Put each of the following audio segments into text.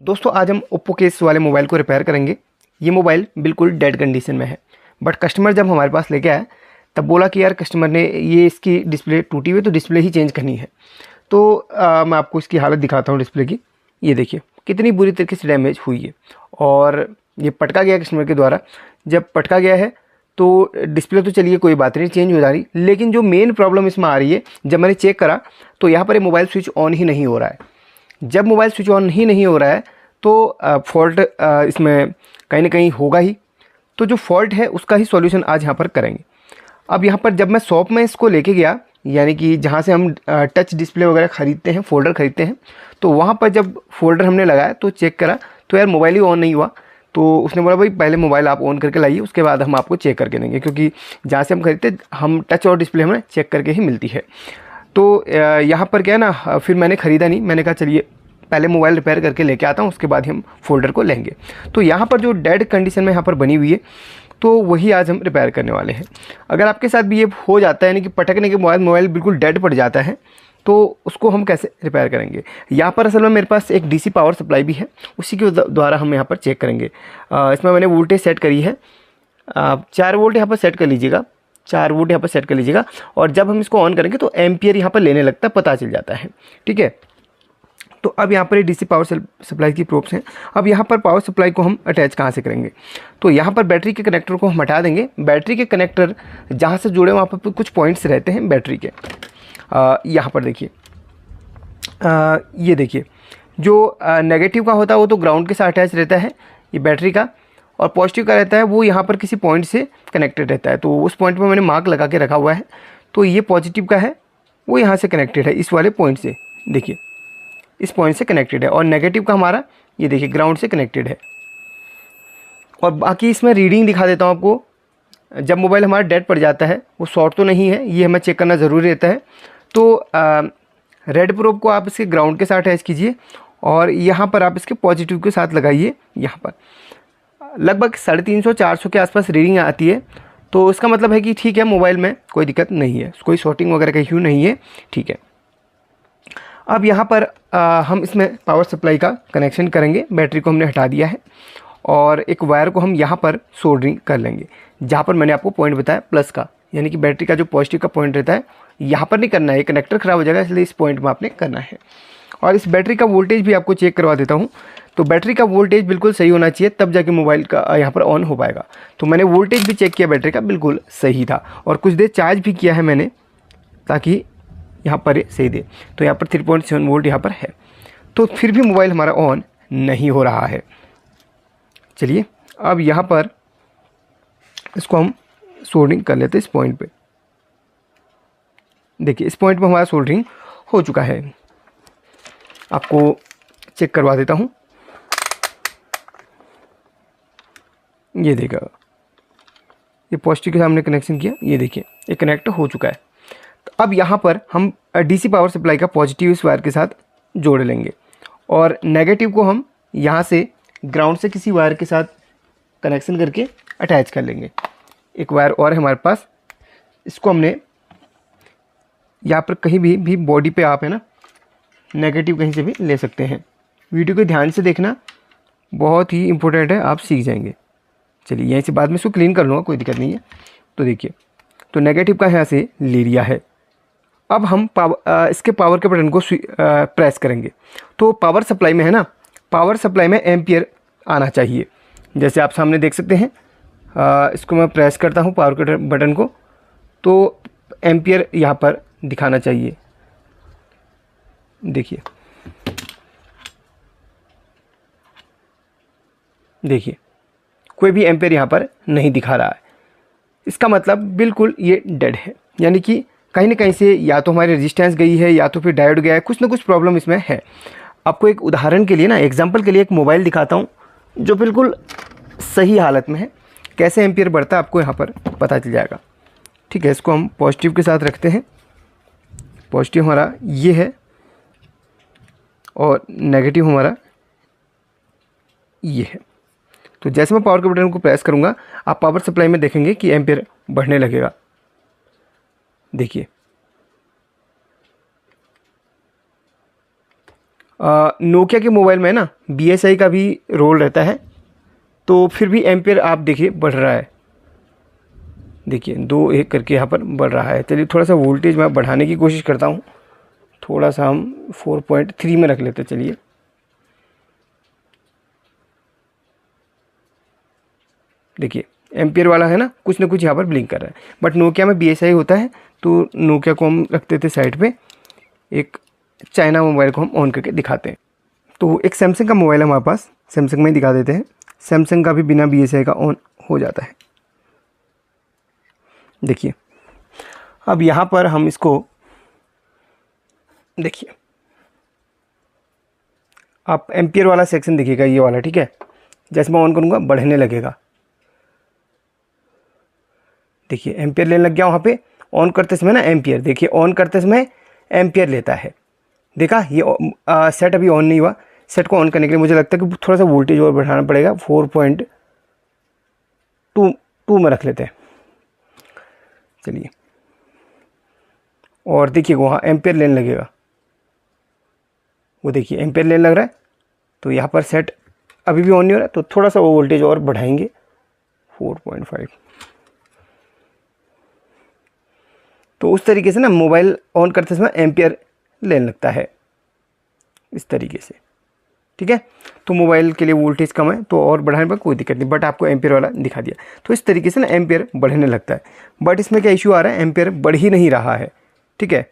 दोस्तों आज हम ओप्पो के इस वाले मोबाइल को रिपेयर करेंगे। ये मोबाइल बिल्कुल डेड कंडीशन में है, बट कस्टमर जब हमारे पास लेके आया तब बोला कि यार कस्टमर ने ये इसकी डिस्प्ले टूटी हुई तो डिस्प्ले ही चेंज करनी है। तो मैं आपको इसकी हालत दिखाता हूँ डिस्प्ले की। ये देखिए कितनी बुरी तरीके से डैमेज हुई है और ये पटका गया कस्टमर के द्वारा। जब पटका गया है तो डिस्प्ले तो चलिए कोई बात नहीं, चेंज हो जा रही, लेकिन जो मेन प्रॉब्लम इसमें आ रही है, जब मैंने चेक करा तो यहाँ पर ये मोबाइल स्विच ऑन ही नहीं हो रहा है। जब मोबाइल स्विच ऑन ही नहीं हो रहा है तो फॉल्ट इसमें कहीं ना कहीं होगा ही। तो जो फॉल्ट है उसका ही सॉल्यूशन आज यहाँ पर करेंगे। अब यहाँ पर जब मैं शॉप में इसको लेके गया, यानी कि जहाँ से हम टच डिस्प्ले वगैरह ख़रीदते हैं, फ़ोल्डर ख़रीदते हैं, तो वहाँ पर जब फ़ोल्डर हमने लगाया तो चेक करा तो यार मोबाइल ही ऑन नहीं हुआ। तो उसने बोला भाई पहले मोबाइल आप ऑन करके लाइए, उसके बाद हम आपको चेक करके देंगे, क्योंकि जहाँ से हम खरीदते हम टच और डिस्प्ले हमें चेक करके ही मिलती है। तो यहाँ पर क्या है ना, फिर मैंने ख़रीदा नहीं, मैंने कहा चलिए पहले मोबाइल रिपेयर करके लेके आता हूँ, उसके बाद ही हम फ़ोल्डर को लेंगे। तो यहाँ पर जो डेड कंडीशन में यहाँ पर बनी हुई है तो वही आज हम रिपेयर करने वाले हैं। अगर आपके साथ भी ये हो जाता है, यानी कि पटकने के मोबाइल बिल्कुल डेड पड़ जाता है, तो उसको हम कैसे रिपेयर करेंगे। यहाँ पर असल में मेरे पास एक डीसी पावर सप्लाई भी है, उसी के द्वारा हम यहाँ पर चेक करेंगे। इसमें मैंने वोल्टेज सेट करी है, 4 वोल्ट यहाँ पर सेट कर लीजिएगा, 4 वोल्ट यहाँ पर सेट कर लीजिएगा। और जब हम इसको ऑन करेंगे तो एम्पियर यहाँ पर लेने लगता है, पता चल जाता है, ठीक है। तो अब यहाँ पर डीसी पावर सप्लाई की प्रोब्स हैं। अब यहाँ पर पावर सप्लाई को हम अटैच कहाँ से करेंगे, तो यहाँ पर बैटरी के कनेक्टर को हम हटा देंगे। बैटरी के कनेक्टर जहाँ से जुड़े वहाँ पर कुछ पॉइंट्स रहते हैं बैटरी के। यहाँ पर देखिए, ये देखिए जो नेगेटिव का होता है वो तो ग्राउंड के साथ अटैच रहता है ये बैटरी का, और पॉजिटिव का रहता है वो यहाँ पर किसी पॉइंट से कनेक्टेड रहता है। तो उस पॉइंट पर मैंने मार्क लगा के रखा हुआ है। तो ये पॉजिटिव का है, वो यहाँ से कनेक्टेड है, इस वाले पॉइंट से, देखिए इस पॉइंट से कनेक्टेड है। और नेगेटिव का हमारा ये देखिए ग्राउंड से कनेक्टेड है। और बाकी इसमें रीडिंग दिखा देता हूँ आपको। जब मोबाइल हमारा डेड पड़ जाता है, वो शॉर्ट तो नहीं है, ये हमें चेक करना ज़रूरी रहता है। तो रेड प्रोब को आप इसके ग्राउंड के साथ अटैच कीजिए और यहाँ पर आप इसके पॉजिटिव के साथ लगाइए। यहाँ पर लगभग 350-400 के आसपास रीडिंग आती है, तो इसका मतलब है कि ठीक है, मोबाइल में कोई दिक्कत नहीं है, कोई शॉर्टिंग वगैरह का इश्यू नहीं है, ठीक है। अब यहाँ पर हम इसमें पावर सप्लाई का कनेक्शन करेंगे। बैटरी को हमने हटा दिया है और एक वायर को हम यहाँ पर सोल्डरिंग कर लेंगे, जहाँ पर मैंने आपको पॉइंट बताया प्लस का, यानी कि बैटरी का जो पॉजिटिव का पॉइंट रहता है यहाँ पर नहीं करना है, कनेक्टर ख़राब हो जाएगा, इसलिए इस पॉइंट में आपने करना है। और इस बैटरी का वोल्टेज भी आपको चेक करवा देता हूँ। तो बैटरी का वोल्टेज बिल्कुल सही होना चाहिए, तब जाके मोबाइल का यहाँ पर ऑन हो पाएगा। तो मैंने वोल्टेज भी चेक किया, बैटरी का बिल्कुल सही था, और कुछ देर चार्ज भी किया है मैंने, ताकि यहाँ पर सही दे। तो यहाँ पर 3.7 वोल्ट यहाँ पर है, तो फिर भी मोबाइल हमारा ऑन नहीं हो रहा है। चलिए अब यहाँ पर इसको हम सोल्डरिंग कर लेते हैं इस पॉइंट पे। देखिए इस पॉइंट पे हमारा सोल्डरिंग हो चुका है, आपको चेक करवा देता हूँ। ये देखा, ये पॉजिटिव के सामने कनेक्शन किया, ये देखिए ये कनेक्ट हो चुका है। तो अब यहाँ पर हम डीसी पावर सप्लाई का पॉजिटिव इस वायर के साथ जोड़ लेंगे और नेगेटिव को हम यहाँ से ग्राउंड से किसी वायर के साथ कनेक्शन करके अटैच कर लेंगे। एक वायर और है हमारे पास, इसको हमने यहाँ पर कहीं भी बॉडी पे आप है ना, नेगेटिव कहीं से भी ले सकते हैं। वीडियो को ध्यान से देखना, बहुत ही इंपॉर्टेंट है, आप सीख जाएंगे। चलिए यहीं से बाद में इसको क्लीन कर लूँगा, कोई दिक्कत नहीं है। तो देखिए, तो नेगेटिव का यहाँ से ले लिया है। अब हम इसके पावर के बटन को प्रेस करेंगे। तो पावर सप्लाई में है ना, पावर सप्लाई में एम्पियर आना चाहिए, जैसे आप सामने देख सकते हैं। इसको मैं प्रेस करता हूँ पावर के बटन को, तो एम्पियर यहाँ पर दिखाना चाहिए। देखिए देखिए कोई भी एम्पियर यहाँ पर नहीं दिखा रहा है, इसका मतलब बिल्कुल ये डेड है, यानी कि कहीं ना कहीं से या तो हमारी रेजिस्टेंस गई है या तो फिर डायोड गया है, कुछ ना कुछ प्रॉब्लम इसमें है। आपको एक उदाहरण के लिए ना, एग्जांपल के लिए एक मोबाइल दिखाता हूँ जो बिल्कुल सही हालत में है, कैसे एम्पियर बढ़ता है आपको यहाँ पर पता चल जाएगा, ठीक है। इसको हम पॉजिटिव के साथ रखते हैं, पॉजिटिव हमारा ये है और नेगेटिव हमारा ये है। तो जैसे मैं पावर के बटन को प्रेस करूँगा, आप पावर सप्लाई में देखेंगे कि एम्पियर बढ़ने लगेगा। देखिए नोकिया के मोबाइल में ना BSI का भी रोल रहता है, तो फिर भी एम्पियर आप देखिए बढ़ रहा है, देखिए 2-1 करके यहाँ पर बढ़ रहा है। चलिए थोड़ा सा वोल्टेज मैं बढ़ाने की कोशिश करता हूँ, थोड़ा सा हम 4.3 में रख लेते हैं। चलिए देखिए एम्पियर वाला है ना कुछ यहाँ पर ब्लिंक कर रहा है, बट नोकिया में BSI होता है, तो नोकिया को हम रखते थे साइड पे, एक चाइना मोबाइल को हम ऑन करके दिखाते हैं। तो एक सैमसंग का मोबाइल है हमारे पास, सैमसंग में ही दिखा देते हैं। सैमसंग का भी बिना BSI का ऑन हो जाता है। देखिए अब यहाँ पर हम इसको देखिए, आप एम्पियर वाला सेक्शन देखिएगा, ये वाला, ठीक है। जैसे मैं ऑन करूँगा बढ़ने लगेगा, देखिए एम्पियर लेने लग गया वहाँ पे। ऑन करते समय ना एम्पियर, देखिए ऑन करते समय एम्पियर लेता है, देखा। ये सेट अभी ऑन नहीं हुआ। सेट को ऑन करने के लिए मुझे लगता है कि थोड़ा सा वोल्टेज और बढ़ाना पड़ेगा, 4.2 में रख लेते हैं। चलिए, और देखिए वहाँ एम्पियर लेने लगेगा, वो देखिए एम्पियर लेने लग रहा है। तो यहाँ पर सेट अभी भी ऑन नहीं हो रहा है, तो थोड़ा सा वो वोल्टेज और बढ़ाएंगे, 4.5। तो उस तरीके से ना मोबाइल ऑन करते समय एम्पियर लेने लगता है, इस तरीके से, ठीक है। तो मोबाइल के लिए वोल्टेज कम है तो और बढ़ाने पर कोई दिक्कत नहीं, बट आपको एम्पियर वाला दिखा दिया। तो इस तरीके से ना एम्पियर बढ़ने लगता है, बट इसमें क्या इश्यू आ रहा है, एम्पियर बढ़ ही नहीं रहा है, ठीक है।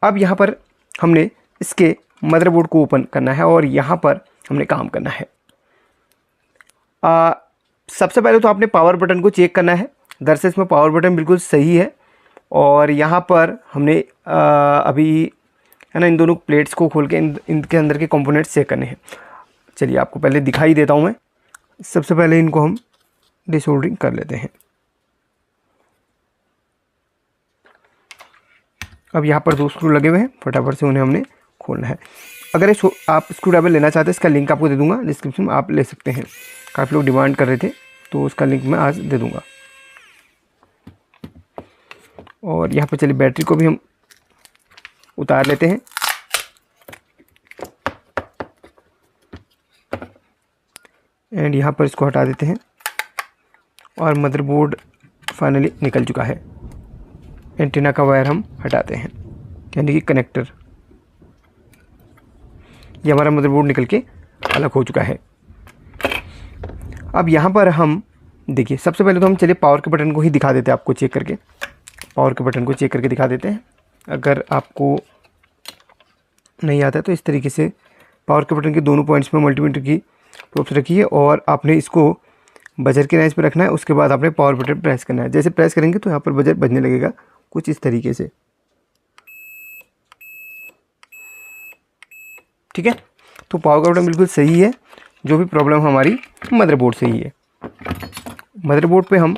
अब यहाँ पर हमने इसके मदरबोर्ड को ओपन करना है और यहाँ पर हमने काम करना है। सबसे पहले तो आपने पावर बटन को चेक करना है। दरअसल इसमें पावर बटन बिल्कुल सही है, और यहाँ पर हमने अभी है ना इन दोनों प्लेट्स को खोल के इनके अंदर के कंपोनेंट्स चेक करने हैं। चलिए आपको पहले दिखाई देता हूँ मैं। सबसे पहले इनको हम डिसोल्डरिंग कर लेते हैं। अब यहाँ पर 2 स्क्रू लगे हुए हैं, फटाफट से उन्हें हमने खोलना है। अगर आप स्क्रू ड्राइवर लेना चाहते हैं, इसका लिंक आपको दे दूंगा डिस्क्रिप्शन में, आप ले सकते हैं। काफ़ी लोग डिमांड कर रहे थे, तो उसका लिंक मैं आज दे दूंगा। और यहाँ पर चलिए बैटरी को भी हम उतार लेते हैं। एंड यहाँ पर इसको हटा देते हैं, और मदरबोर्ड फाइनली निकल चुका है। एंटीना का वायर हम हटाते हैं, यानी कि कनेक्टर, ये हमारा मदरबोर्ड निकल के अलग हो चुका है। अब यहाँ पर हम देखिए, सबसे पहले तो हम चलिए पावर के बटन को ही दिखा देते हैं आपको चेक करके। पावर के बटन को चेक करके दिखा देते हैं। अगर आपको नहीं आता है तो इस तरीके से पावर के बटन के दोनों पॉइंट्स में मल्टीमीटर की प्रोब्स रखी है, और आपने इसको बजर के नाइज पर रखना है। उसके बाद आपने पावर बटन प्रेस करना है। जैसे प्रेस करेंगे तो यहाँ पर बजर बजने लगेगा कुछ इस तरीके से, ठीक है। तो पावर का बटन बिल्कुल सही है, जो भी प्रॉब्लम हमारी मदरबोर्ड से ही है। मदरबोर्ड पे हम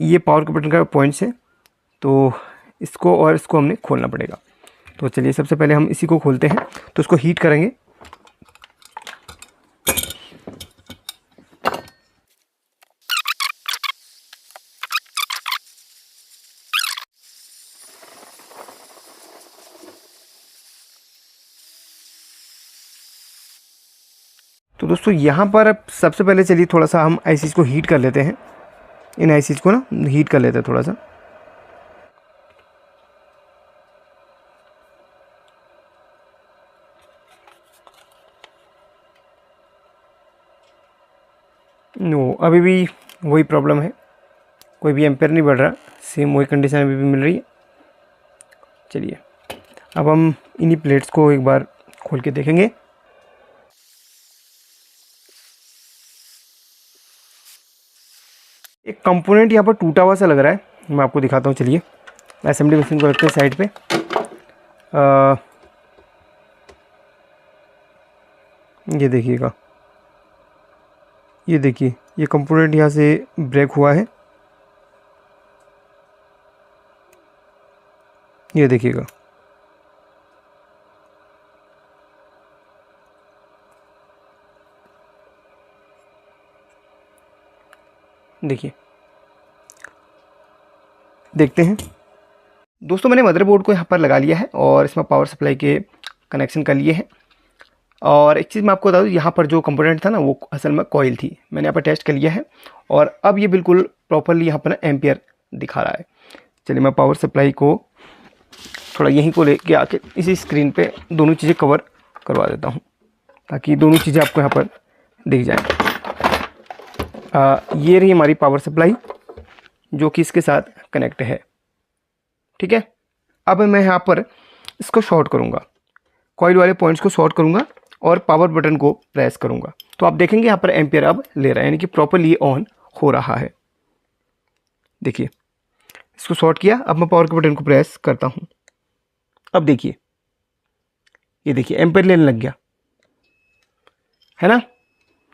ये पावर के बटन का पॉइंट्स है, तो इसको और इसको हमने खोलना पड़ेगा। तो चलिए सबसे पहले हम इसी को खोलते हैं। तो इसको हीट करेंगे। तो दोस्तों यहाँ पर अब सबसे पहले चलिए थोड़ा सा हम आईसीज को हीट कर लेते हैं। इन आईसीज को ना हीट कर लेते हैं थोड़ा सा। नो, अभी भी वही प्रॉब्लम है, कोई भी एम्पेयर नहीं बढ़ रहा, सेम वही कंडीशन अभी भी मिल रही है। चलिए अब हम इन्हीं प्लेट्स को एक बार खोल के देखेंगे। एक कंपोनेंट यहाँ पर टूटा हुआ सा लग रहा है, मैं आपको दिखाता हूँ। चलिए असेंबली मशीन को रखते हैं साइड पे। ये देखिएगा, ये देखिए, ये कंपोनेंट यहाँ से ब्रेक हुआ है, ये देखिएगा। देखिए, देखते हैं दोस्तों, मैंने मदरबोर्ड को यहाँ पर लगा लिया है और इसमें पावर सप्लाई के कनेक्शन कर लिए हैं। और एक चीज़ मैं आपको बता दूँ, यहाँ पर जो कंपोनेंट था ना वो असल में कॉइल थी। मैंने यहाँ पर टेस्ट कर लिया है और अब ये बिल्कुल प्रॉपरली यहाँ पर ना एम्पियर दिखा रहा है। चलिए मैं पावर सप्लाई को थोड़ा यहीं को लेके आके इसी स्क्रीन पे दोनों चीज़ें कवर करवा देता हूँ ताकि दोनों चीज़ें आपको यहाँ पर दिख जाएँ। ये रही हमारी पावर सप्लाई जो कि इसके साथ कनेक्ट है। ठीक है, अब मैं यहाँ पर इसको शॉर्ट करूँगा, कॉइल वाले पॉइंट्स को शॉर्ट करूँगा और पावर बटन को प्रेस करूँगा तो आप देखेंगे यहाँ पर एम्पियर अब ले रहा है, यानी कि प्रॉपरली ऑन हो रहा है। देखिए इसको शॉर्ट किया, अब मैं पावर के बटन को प्रेस करता हूँ। अब देखिए, ये देखिए एम्पियर लेने लग गया है ना।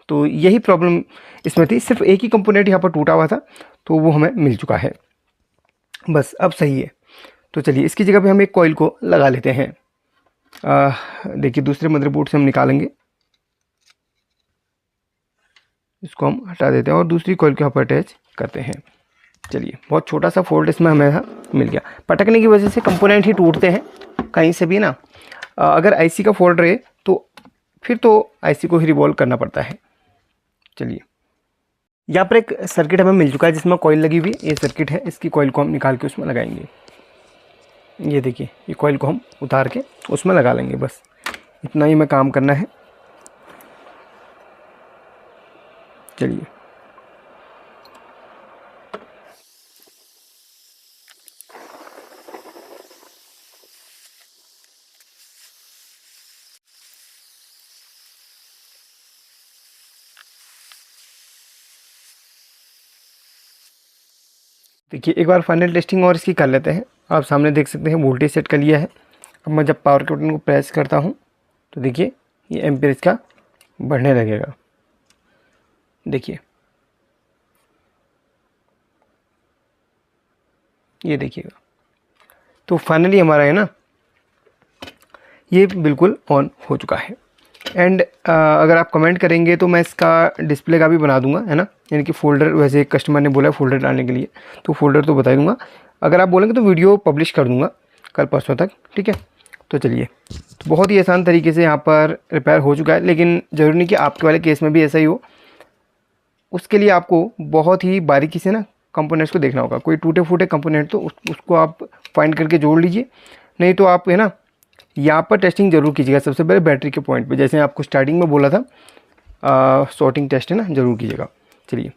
तो यही प्रॉब्लम इसमें थी, सिर्फ एक ही कंपोनेंट यहाँ पर टूटा हुआ था तो वो हमें मिल चुका है, बस अब सही है। तो चलिए इसकी जगह पे हम एक कॉइल को लगा लेते हैं। देखिए दूसरे मदरबोर्ड से हम निकालेंगे, इसको हम हटा देते हैं और दूसरी कॉइल के यहाँ पर अटैच करते हैं। चलिए बहुत छोटा सा फोल्ड इसमें हमें मिल गया। पटकने की वजह से कंपोनेंट ही टूटते हैं कहीं से भी ना। अगर आईसी का फॉल्ट रहे तो फिर तो आईसी को ही रिवॉल्व करना पड़ता है। चलिए यहाँ पर एक सर्किट हमें मिल चुका है जिसमें कॉइल लगी हुई है। ये सर्किट है, इसकी कॉइल को हम निकाल के उसमें लगाएंगे। ये देखिए ये कॉइल को हम उतार के उसमें लगा लेंगे, बस इतना ही हमें काम करना है। चलिए देखिए एक बार फाइनल टेस्टिंग और इसकी कर लेते हैं। आप सामने देख सकते हैं वोल्टेज सेट कर लिया है। अब मैं जब पावर के बटन को प्रेस करता हूँ तो देखिए ये एम्पियर इसका बढ़ने लगेगा। देखिए ये देखिएगा, तो फाइनली हमारा है ना ये बिल्कुल ऑन हो चुका है। एंड अगर आप कमेंट करेंगे तो मैं इसका डिस्प्ले का भी बना दूंगा, है ना, यानी कि फ़ोल्डर, वैसे एक कस्टमर ने बोला फ़ोल्डर डालने के लिए तो फ़ोल्डर तो बता दूंगा। अगर आप बोलेंगे तो वीडियो पब्लिश कर दूंगा कल परसों तक। ठीक है, तो चलिए तो बहुत ही आसान तरीके से यहाँ पर रिपेयर हो चुका है, लेकिन ज़रूरी नहीं कि आपके वाले केस में भी ऐसा ही हो। उसके लिए आपको बहुत ही बारीकी से ना कंपोनेंट्स को देखना होगा। कोई टूटे फूटे कंपोनेंट तो उसको आप फाइंड करके जोड़ लीजिए, नहीं तो आप है ना यहाँ पर टेस्टिंग ज़रूर कीजिएगा। सबसे पहले बैटरी के पॉइंट पे, जैसे आपको स्टार्टिंग में बोला था, सॉर्टिंग टेस्ट है ना, ज़रूर कीजिएगा। चलिए